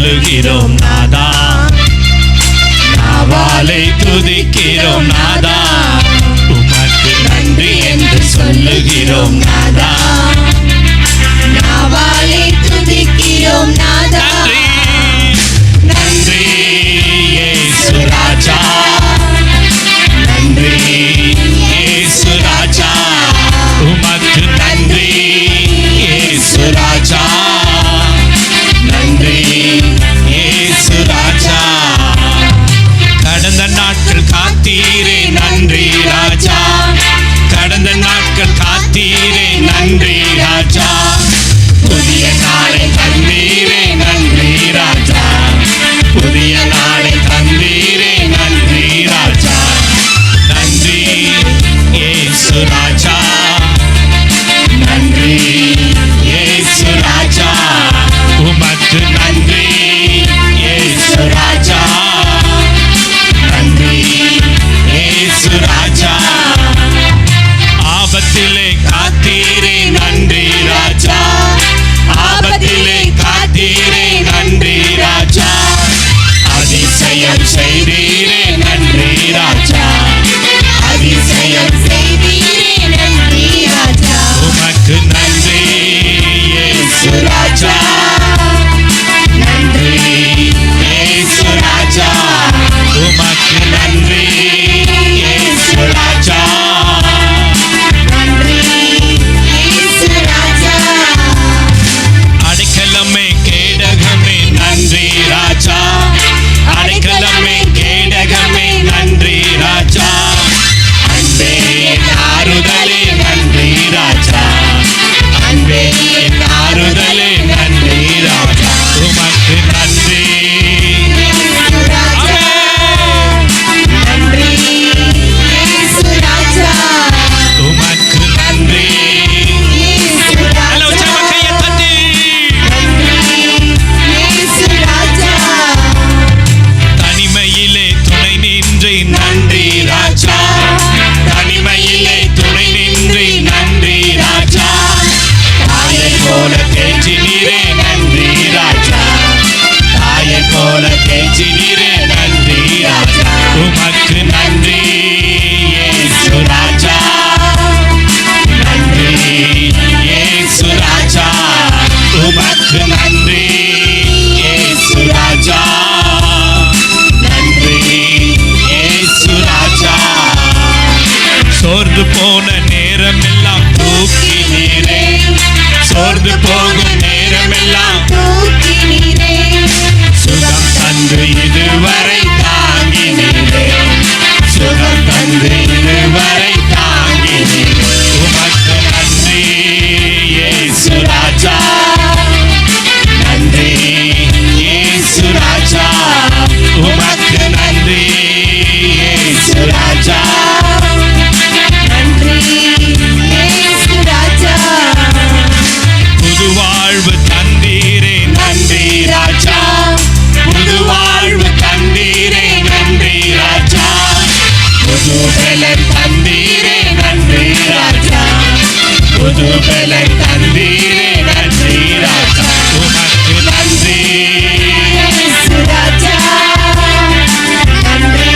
சொல்லுகிறோம் நாதா, நாவாலை துதிக்கிறோம் நாதா, உமக்கு நன்றி என்று சொல்லுகிறோம் நாதா, நாவாலை துதிக்கிறோம் நாதா. நன்றி இயேசு ராஜா, நன்றி இயேசு ராஜா, உமக்கு நன்றி இயேசு ராஜா, நன்றி இயேசு ராஜா. கடந்த நாட்கள் காத்தீரே நன்றி ராஜா, கடந்த நாட்கள் காத்தீரே நன்றி ராஜா, புதிய நாளை தந்தீரே நன்றி ராஜா, புதிய நாளை தந்தீரே நன்றி ராஜா, நன்றி இயேசு ராஜா, நன்றி இயேசு ராஜா, உமக்கு நன்றி இயேசு ராஜா, நன்றி இயேசு ராஜா. ஆபத்திலே காத்தீரே நன்றி ராஜா, ஆபத்திலே காத்தீரே நன்றி ராஜா, அதிசயம் செய்தீரே நன்றி ராஜா, அதிசயம் செய்தீரே நன்றி ராஜா, உமக்கு நன்றி இயேசு ராஜா, நன்றி இயேசு ராஜா, உமக்கு நன்றி இயேசு ராஜா, நன்றி இயேசு ராஜா. அடைக்கலமே கேடகமே நன்றி ராஜா, அடைக்கலமே கேடகமே நன்றி ராஜா, அன்பே ஆறுதலே நன்றி ராஜா, அன்பே ஆறுதலே நன்றி ராஜா, உமக்கு நன்றி. நன்றி இயேசு ராஜா, உமக்கு நன்றி. இயேசு ஹலோ ராஜா, உற்சாகமா கையை தட்டி. நன்றி இயேசு ராஜா, தனிமையிலே துணை நின்றி நன்றி ராஜா, தனிமையிலே துணை நின்றி நன்றி ராஜா, தாயை போல தேற்றினீரே நன்றி ராஜா, தாயை போல தேற்றினீரே நன்றி ராஜா, உமக்கு நன்றி இயேசு ராஜா, நன்றி இயேசு ராஜா, உமக்கு நன்றி இயேசு ராஜா, நன்றி இயேசு ராஜா. சோர்ந்து போன நேரமெல்லாம் தூக்கினீரே, சோர்ந்து போகும் நேரமெல்லாம் தூக்கினீரே, சுகம் தந்து இதுவரை தாங்கினீரே, சுகம் தந்து இதுவரை தாங்கினீரே, உமக்கு நன்றி இயேசு ராஜா, நன்றி இயேசு ராஜா, உமக்கு நன்றி இயேசு ராஜா, நன்றி இயேசு ராஜா, புது வாழ்வு தந்தீரே நன்றி ராஜா, புது வாழ்வு தந்தீரே நன்றி ராஜா, புது பலன் தந்தீரே நன்றி ராஜா, புது பலன் தந்தீரே நன்றி ராஜா, உமக்கு நன்றி. இயேசு ராஜா, நன்றி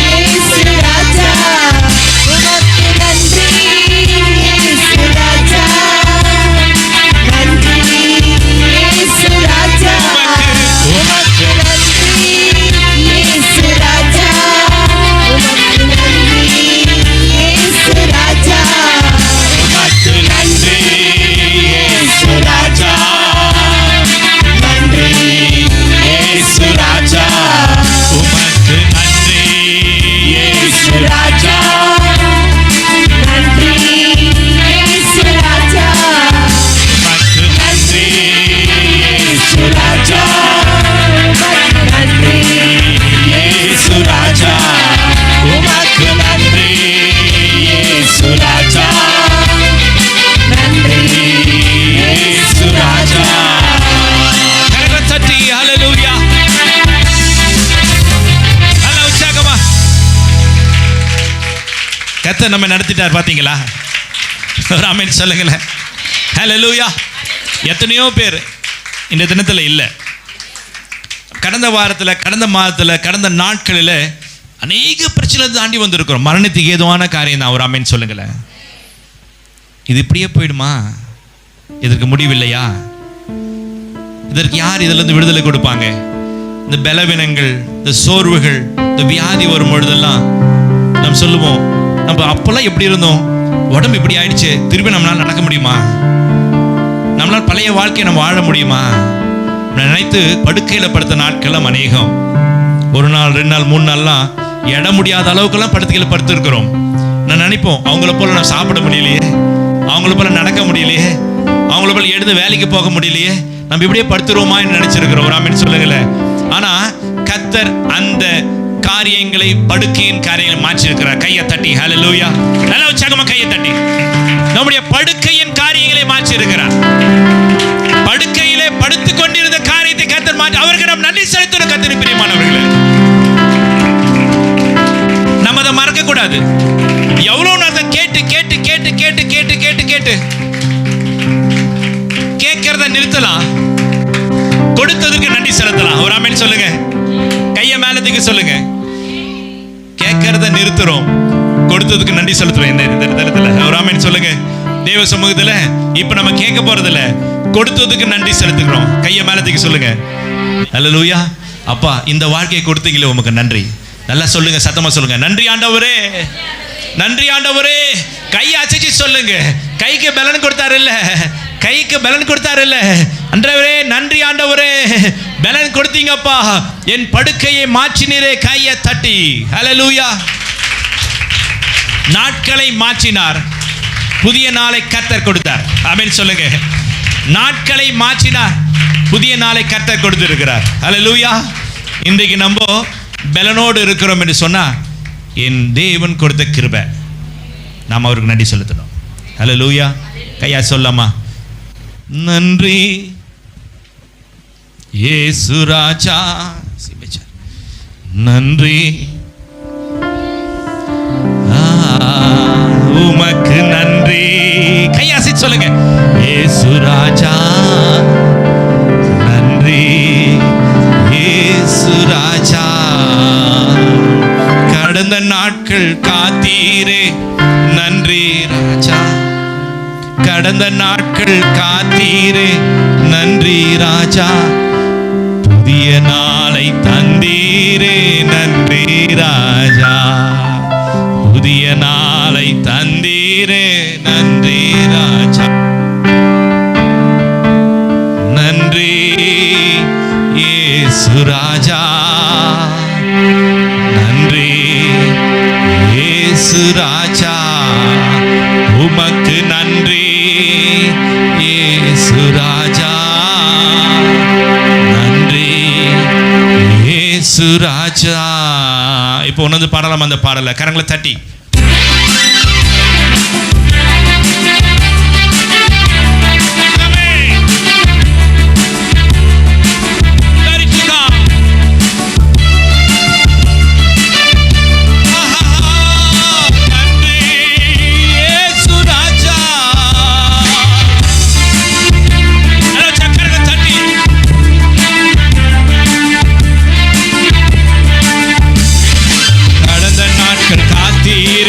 இயேசு ராஜா, உமக்கு நன்றி இயேசு ராஜா, நன்றி இயேசு ராஜா, உமக்கு நன்றி இயேசு ராஜா, உமக்கு நன்றி இயேசு ராஜா, உமக்கு நன்றி இயேசு ராஜா, நன்றி இயேசு ராஜா, உமக்கு நன்றி இயேசு ராஜா, நன்றி இயேசு ராஜா, உமக்கு நன்றி இயேசு ராஜா, நன்றி இயேசு ராஜா, உமக்கு நன்றி இயேசு ராஜா, நன்றி இயேசு ராஜா. கரங்களை தட்டி ஹல்லேலூயா. நல்ல உற்சாகமா கர்த்தர் நம்ம நடத்திட்டார் பாத்தீங்களா? ஒரு ஆமென் சொல்லுங்களேன். ஹல்லேலூயா. எத்தனையோ பேர் இந்த தினத்தில் இல்லை, கடந்த வாரத்தில், கடந்த மாதத்தில், கடந்த நாட்களில் அநேக பிரச்சனை தாண்டி வந்திருக்கிறோம். மரணத்துக்கு ஏதுவான காரியம் தான். ஒரு ஆமென் சொல்லுங்களேன். இது இப்படியே போயிடுமா? இதற்கு முடிவில்லையா? இதற்கு யார் இதிலிருந்து விடுதலை கொடுப்பாங்க? இந்த பலவீனங்கள், இந்த சோர்வுகள், இந்த வியாதி வரும் பொழுதெல்லாம் நம்ம சொல்லுவோம், நம்ம அப்பெல்லாம் எப்படி இருந்தோம், உடம்பு இப்படி ஆயிடுச்சு, திருப்பி நம்மளால் நடக்க முடியுமா? நம்மளால் பழைய வாழ்க்கையை நம்ம வாழ முடியுமா? நினைத்து படுக்கையில் படுத்த நாட்கள்லாம் அநேகம். 1 நாள் 2 நாள் 3 நாள்லாம் எட முடியாத அளவுக்குலாம் படுக்கையில் படுத்திருக்கிறோம். நான் நினைப்போம், அவங்கள போல நான் சாப்பிட முடியலையே, அவங்கள போல நடக்க முடியலையே, அவங்கள போல எழுந்து வேலைக்கு போக முடியலையே, நம்ம இப்படியே படுத்துருவோமா என்று நினைச்சிருக்கிறோம். ஒரு ஆமென் சொல்லுங்களேன். ஆனா கர்த்தர் அந்த காரியங்களை, படுக்கையின் காரியங்களை மாற்றிருக்கிறார். கையை தட்டி ஹல்லேலூயா, நல்லா உற்சாகமா கையை தட்டி. நம்முடைய படுக்கையின் காரியங்களை மாற்றிருக்கிறார். படுக்கையிலே படுத்துக் கொண்டிருந்த காரியத்தை கர்த்தர் மாற்றி, அவருக்கு நாம் நன்றி செலுத்தணும். கர்த்தரின் பிரியமானவர்களே, நம்ம அதை மறக்க கூடாது. எவ்வளவு நேரம் கேட்டு கேட்டு கேட்டு கேட்டு கேட்டு கேட்டு கேட்டு கேட்கிறத நிறுத்தலாம், கொடுத்ததுக்கு நன்றி செலுத்தலாம். ஒரு ஆமென் சொல்லுங்க. கையை மேலத்துக்கு சொல்லுங்க. கேட்கிறத நிறுத்துறோம், கொடுத்ததுக்கு நன்றி செலுத்துறோம். இந்த இடத்துல ஒரு ஆமென் சொல்லுங்க. தேவ சமூகத்துல இப்ப நம்ம கேட்க போறது இல்ல, கொடுத்ததுக்கு நன்றி செலுத்துகிறோம். கையை மேலத்துக்கு சொல்லுங்க. ஹல்லேலூயா. அப்பா, இந்த வாழ்க்கையை கொடுத்தீங்களே உமக்கு நன்றி. நல்லா சொல்லுங்க, சத்தமா சொல்லுங்க. நன்றி ஆண்டவரே, நன்றி ஆண்டவரே. கையை அசைச்சு சொல்லுங்க. கைக்கு பலன் கொடுத்தாரு இல்ல, கைக்கு பலன் கொடுத்தாரு இல்ல. ஆண்டவரே நன்றி ஆண்டவரே, பலன் கொடுத்தீங்கப்பா, என் படுக்கையை மாற்றினீரே. கையை தட்டி ஹல்லேலூயா. நாட்களை மாற்றினார், புதிய நாளை கர்த்தர் கொடுத்தார். ஆமென் சொல்லுங்க. நாட்களை மாற்றினார், புதிய நாளை கர்த்தர் கொடுத்திருக்கிறார். ஹல்லேலூயா. இன்றைக்கு நம்ம பலனோடு இருக்கிறோம் என்று சொன்னா என் தேவன் கொடுத்த கிருபை, நாம் அவருக்கு நன்றி செலுத்தணும். ஹல்லேலூயா. கையா சொல்லாமா? நன்றி இயேசு ராஜா, நன்றி உமக்கு நன்றி. கையாசி சொல்லுங்க. இயேசு ராஜா நன்றி, இயேசு ராஜா. கடந்த நாட்கள் காத்தீரே, நன்றி ராஜா. கடந்த நாட்கள் காத்தீரே, நன்றி ராஜா. புதிய நாளை தந்தீரே, நன்றி ராஜா. புதிய நாளை தந்தீரே, நன்றி ராஜா. நன்றி இயேசு ராஜா, நன்றி இயேசு ராஜா. உமக்கு நன்றி இயேசு ராஜா, நன்றி இயேசு ராஜா. இப்போ ஒன்று பாடலாம் அந்த பாடலை. கரங்களை தட்டி காத்தீரே,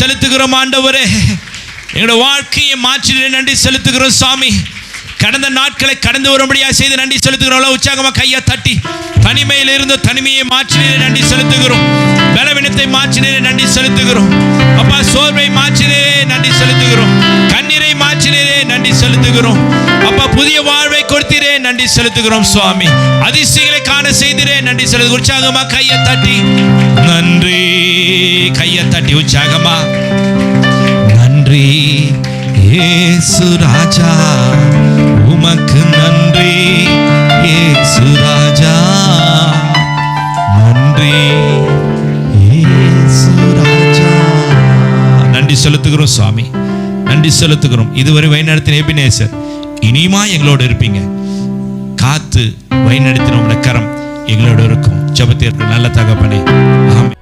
செலுத்துகிறோம் ஆண்டவரே. எங்களுடைய வாழ்க்கையை மாற்றினே நன்றி செலுத்துகிறோம் சுவாமி. கடந்த நாட்களை கடந்து வரும்படியாக செய்து நன்றி செலுத்துகிறோம். உற்சாகமாக கையை தட்டி தனிமையில் இருந்து தனிமையை மாற்றினே நன்றி செலுத்துகிறோம். பலவீனத்தை மாற்றினே நன்றி செலுத்துகிறோம். அப்பா சோர்வை மாற்றினே நன்றி செலுத்துகிறோம். கண்ணீரை மாற்றினே நன்றி செலுத்துகிறோம். அப்பா புதிய வாழ்வை கொடுத்தீரே நன்றி செலுத்துகிறோம் சுவாமி. அதிசயங்களை காண செய்திரே நன்றி செலுத்து. உற்சாகமா கையை தட்டி நன்றி, கையை தட்டி உற்சாகமா நன்றி இயேசு ராஜா, உமக்கு நன்றி இயேசு ராஜா, நன்றி இயேசு ராஜா. நன்றி செலுத்துகிறோம் சுவாமி, நன்றி செலுத்துகிறோம். இதுவரை வழிநடத்தின எபினேசர், இனிமா எங்களோடு இருப்பீங்க. காத்து வழிநடத்தின உங்களுடைய கரம் எங்களோடு இருக்கும். ஜெபத்திற்கு நல்ல தகப்பனே, ஆமென்.